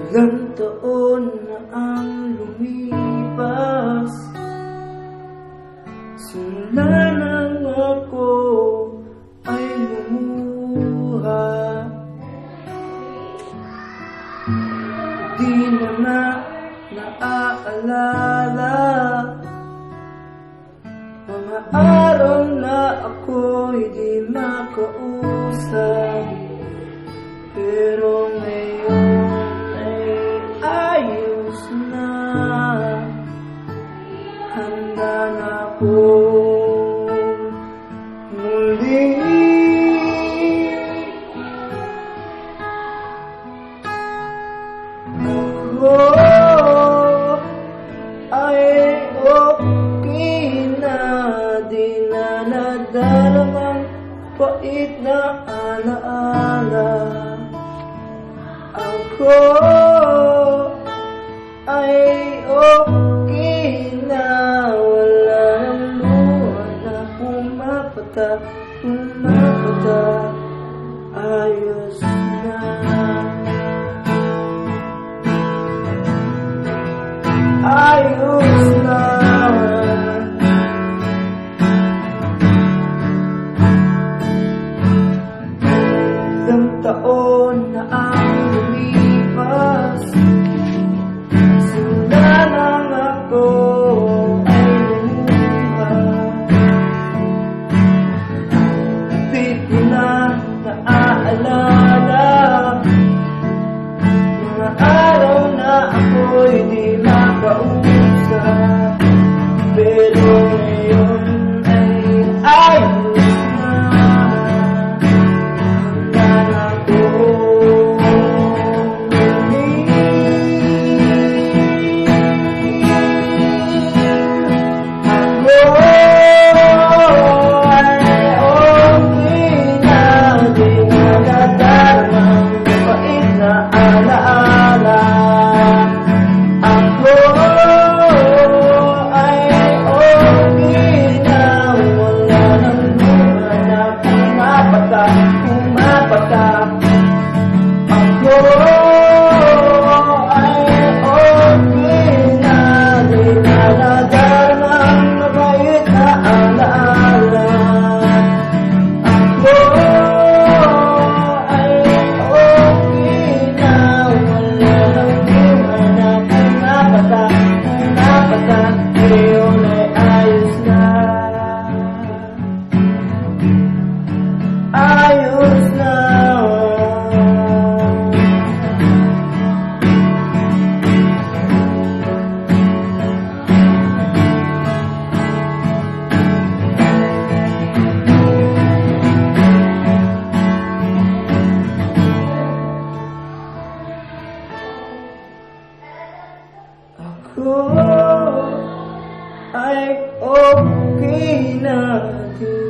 Ilang taon na ang lumipas simula nang ako ay lumuha. Di na naaalala mga araw na ako'y di makausap. Pero ngayon ay ayos na, handa na akong muli ako ay okay na. Di na nadaramang pait na alaala. Ako ay okay na. Wala nang luha na pumapatak. Ayos na. Ayos na. Ilang taon na ang lumipas simula nang ako ay lumuha. Di ko na naaalala mga araw na ako'y di makausap. Pero ngayon ay ayos na, handa na akong ay okay na din.